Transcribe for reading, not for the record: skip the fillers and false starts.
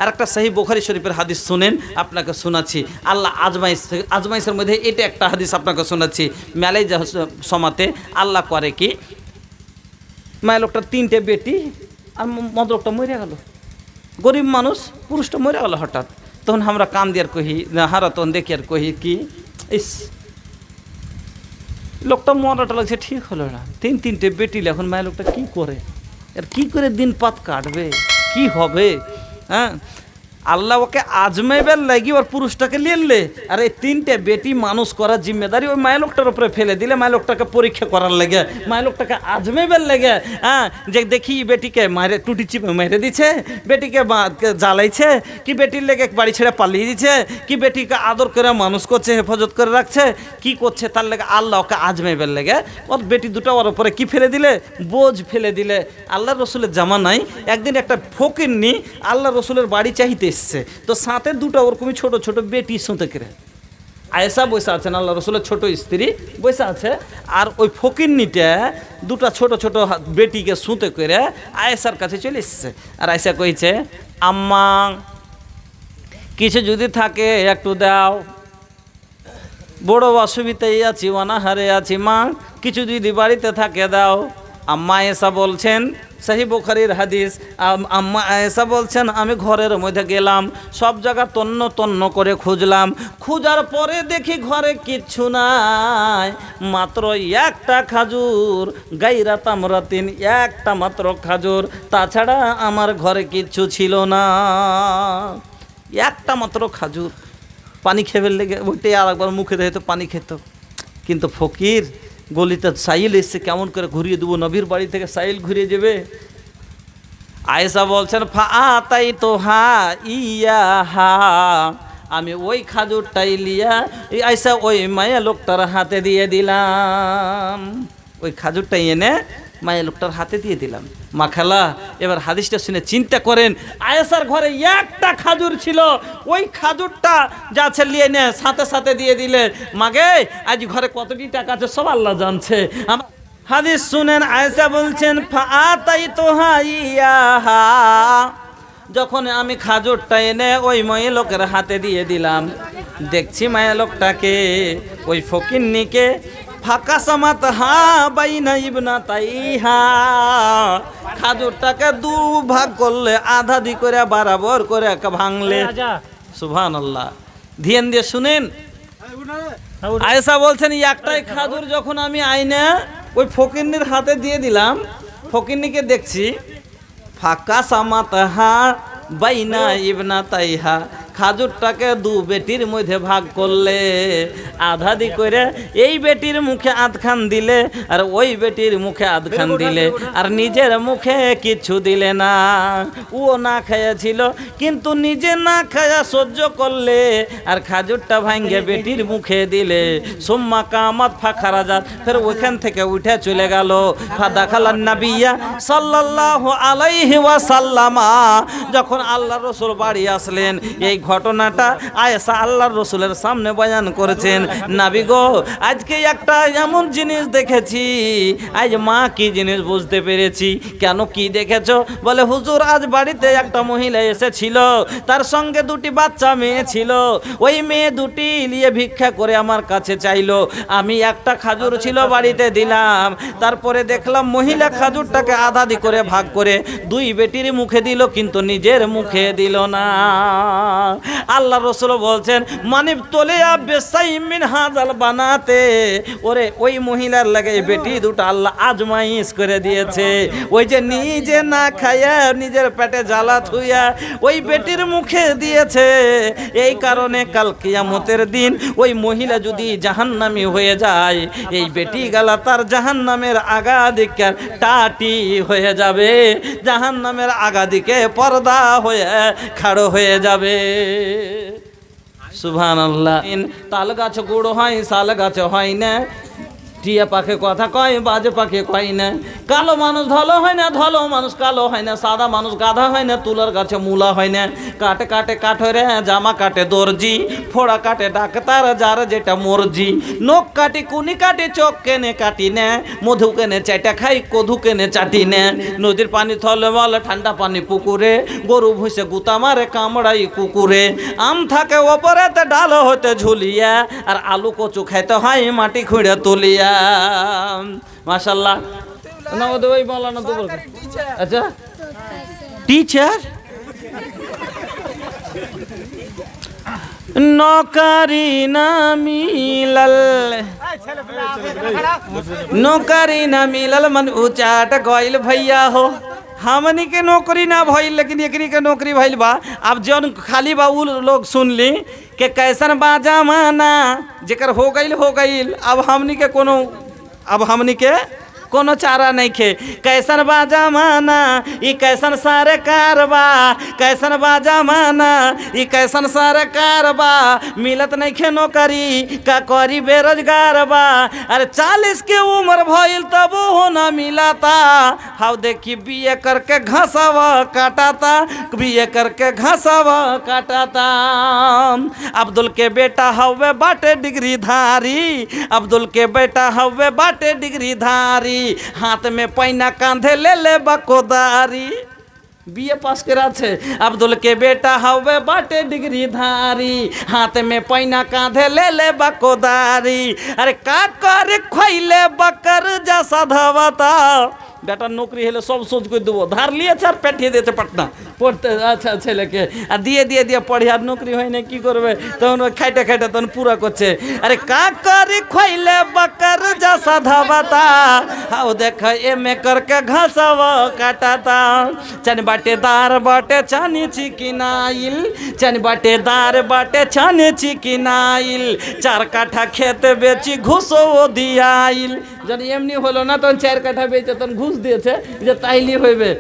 আর একটা সহি বুখারী শরীফের হাদিস শুনেন, আপনাকে শোনাচ্ছি। আল্লাহ আজমাইশের মধ্যে এটা একটা হাদিস আপনাকে শোনাচ্ছি। মেলাই সমাতে আল্লাহ করে কি, মায়ের লোকটার 3টে বেটি আর মদলোকটা মরে গেল, গরিব মানুষ, পুরুষটা মরে গেল হঠাৎ। তখন আমরা কান দিয়ে আর কহি না, হারা তখন দেখি আর কহি কি, ইস লোকটা মরাটা লাগছে, ঠিক হলো না, 3টে বেটি, এখন মায়ের লোকটা কী করে, আর কী করে দিন পাত কাটবে, কি হবে? হ্যাঁ, আল্লাহ ওকে আজমাইবার লাগি ওর পুরুষটাকে লিখলে, আর এই 3টে বেটি মানুষ করার জিম্মেদারি ওই মায়ের লোকটার উপরে ফেলে দিলে, মায়ের লোকটাকে পরীক্ষা করার লাগে, মায়ের লোকটাকে আজমাইবার লাগে। হ্যাঁ, যে দেখি বেটিকে মায়ের টুটি চিপে মেরে দিচ্ছে, বেটিকে জ্বালাইছে, কি বেটির লেগে বাড়ি ছেড়ে পালিয়ে দিচ্ছে, কি বেটিকে আদর করে মানুষ করছে, হেফাজত করে রাখছে, কি করছে, তার লেগে আল্লাহ ওকে আজমাইবার লেগে ওর বেটি দুটো ওর উপরে কি ফেলে দিলে, বোঝ ফেলে দিলে। আল্লাহ রসুলের জামানায় একদিন একটা ফকিরনি আল্লাহ রসুলের বাড়ি চাইতে এসছে, তো সাথে দুটো ওরকমই ছোট ছোট বেটি শুতে করে আয়েশা বসে আছেন, আল্লাহ রসুলের ছোট স্ত্রী বসে আছে, আর ওই ফকিরনিটা দুটা ছোট ছোট বেটিকে শুতে করে আয়েশার কাছে চলে এসছে। আর আয়েশা কইছে, আম্মা কিছু যদি থাকে একটু দাও, বড় অসুবিধায় আছি, অনাহারে আছি, মা কিছু যদি বাড়িতে থাকে দাও। আম্মা আয়েশা বলছেন, সহি বুখারীর হাদিস, আম্মা আয়েশা বলছেন, আমি ঘরের মধ্যে গেলাম, সব জায়গা তন্ন তন্ন করে খুঁজলাম, খুঁজার পরে দেখি ঘরে কিচ্ছু নাই, মাত্র একটা খাজুর, গাইরা তামরাতিন, একটা মাত্র খাজুর, তাছাড়া আমার ঘরে কিচ্ছু ছিল না, একটা মাত্র খাজুর। পানি খেয়ে লেগে ওইটাই আর একবার মুখে দেখে তো পানি খেত। কিন্তু ফকির গলিতে সাইল এসছে, কেমন করে ঘুরিয়ে দেবো, নবীর বাড়ি থেকে সাইল ঘুরিয়ে যাবে। আয়েশা বলছেন, ফাতাই তো হা ইয়া হা, আমি ওই খাজুরটাই লিয়া আয়েশা ওই মায়া লোকটার হাতে দিয়ে দিলাম, ওই খাজুরটাই এনে মায়া লোকটার হাতে দিয়ে দিলাম। মা খালা এবার হাদিসটা শুনে চিন্তা করেন, আয়েশার ঘরে একটা খাজুর ছিল, ওই খাজুরটা যা ছেলিয়ে নে সাথে সাথে দিয়ে দিলে। মাগে আজ ঘরে কতটি টাকা আছে সব আল্লাহ জানছে। হাদিস শুনেন, আয়েশা বলছেন, ফাতাই তো হাইয়াহা, যখন আমি খাজুরটা এনে ওই মায়া লোকের হাতে দিয়ে দিলাম, দেখছি মায়া লোকটাকে, ওই ফকিন্নিকে, ফাঁকা সামাত হা বাইনা ইবনা তাইহা, খাজুরটাকে 2 ভাগ করলে, আধা দি করে বরাবর করে ভাঙলে। সুবহানাল্লাহ, ধ্যান দিয়ে শুনেন। আয়েশা বলছেন, একটাই খাজুর যখন আমি আইনা ওই ফকিন্নির হাতে দিয়ে দিলাম, ফকিন্নিকে দেখছি, ফাঁকা সামাত হা বাইনা ইবনা তাইহা, খাজুরটাকে 2 বেটির মধ্যে ভাগ করলে, আধা দি করে এই বেটির মুখে আধখান দিলে, আর ওই বেটির মুখে আধখান দিলে, আর নিজের মুখে কিছু দিলে না। ও না খাইয়াছিল, কিন্তু নিজে না খায়া সহ্য করলে, আর খাজুরটা ভাঙ্গে বেটির মুখে দিলে। সুম্মা কামাত ফাখারাজাত, ফের ওইখান থেকে উঠে চলে গেল। ফাদাখালান নাবিয়্যা সাল্লাল্লাহু আলাইহি ওয়াসাল্লামা, যখন আল্লাহর রাসূল বাড়ি আসলেন, এই ঘটনাটা আয়েশা আল্লাহর রসুলের সামনে বয়ান করেছেন। নবী গো, আজকে একটা এমন জিনিস দেখেছি, আজ মা কি জিনিস বুঝতে পেরেছি। কেন, কি দেখেছো? বলে, হুজুর আজ বাড়িতে একটা মহিলা এসেছিল, তার সঙ্গে 2টি বাচ্চা মেয়ে ছিল, ওই মেয়ে 2টি নিয়ে ভিক্ষা করে আমার কাছে চাইলো, আমি একটা খাজুর ছিল বাড়িতে দিলাম, তারপরে দেখলাম মহিলা খাজুরটাকে আধা করে ভাগ করে 2 বেটির মুখে দিল, কিন্তু নিজের মুখে দিল না। আল্লাহ রসুল বলছেন, মানিব তোলে বেসাইমিন হাজাল বানাতে, ওরে ওই মহিলার লাগে বেটি 2টা আল্লাহ আজমাইশ করে দিয়েছে। ওই যে নিজে না খায়া নিজের পেটে জ্বালা থুইয়া ওই বেটির মুখে দিয়েছে, এই কারণে কাল কিয়ামতের দিন ওই মহিলা যদি জাহান্নামী হয়ে যায়, এই বেটি গালা তার জাহান্নামের আগাদিকে টাটি হয়ে যাবে, জাহান্নামের আগাদিকে পর্দা হয়ে খাড়ো হয়ে যাবে। সুবহানাল্লাহ। তাল গাছ গুড় হয়, শাল গাছ হয় না, টিয়া পাখে কথা কয়, বাজে পাখে কয় না। কালো মানুষ ধলো হয় না, ধলো মানুষ কালো হয় না। সাদা মানুষ গাধা হয় না, তুলার গাছে মূলা হয় না। কাটে কাটে কাঠরে জামা কাটে দর্জি, ফোড়া কাটে ডাক্তার যার যেটা মর্জি। নখ কাটি কুনি কাটি, চোখ কেনে কাটি না। মধু কেনে চাইটা খাই, কধু কেনে চাটি না। নদীর পানি থলে বলে, ঠান্ডা পানি পুকুরে। গরু ভুষে গুতা মারে, কামড়াই কুকুরে। আম থাকে ওপরেতে, ডাল হইতে ঝুলিয়া। আর আলু কচু খাইতে হয় মাটি খুঁড়ে তুলিয়া। মাশাআল্লাহ। না ওদের ওই মৌলানা তো বলবে। আচ্ছা টিচার নৌকারি না মিলাল, नौकरी ना मिलल मन उचाट गइल भैया हो। हमनी के नौकरी ना भइल, लेकिन एकरी के नौकरी भइल बा। अब जौन खाली बा उ लोग सुन ली कि कैसन बा जमाना, जेकर हो गइल। अब हमनी के कोनो चारा नहीं खे। कैसन बा जमाना, ई कैसन सरकार बा। कैसन बा जमाना, ई कैसन सरकार बा। मिलत नहीं खे नौकरी, का करी बेरोजगार बा। अरे 40 के उम्र भइल तब हो ना मिलाता। हाउ देखी बीए करके घसावा काटाता, बीए करके घसावा काटाता। अब्दुल के बेटा हवे बाटे डिग्री धारी, अब्दुल के बेटा हवे बाटे डिग्री धारी। हाथ में पैना कांधे ले बकोदारी। बीए पास करा छे। अब्दुल के बेटा हवे बाटे डिग्री धारी, हाथ में पैना कांधे ले बकोदारी। अरे का करे खइले बकर जैसा धवता। बेटा नौकरी हेले सब सोच को देवो, धार लिए चार पेटिए दिए पटना पढ़ते। अच्छा ছেলে কে আর দিয়ে পড়ে আর नौकरी হয় না, কি করবে তখন খাইতে খাইতে তখন পুরা করছে। আরে কা করে খইলে বকর जैसा धावता। हाउ देख एमे करके घासवा काटाता। चन बाटेदार बाटे चानी चिकिनाइल, चन बाटेदार बाटे चानी चिकिनाइल। 4 কাঠা খেতে বেচি ঘুষও দিয়াইল। যদি এমনি হলো না তখন 4 কাঠা বেচে তখন ঘুষ দিয়েছে যে তাইলি হইবে।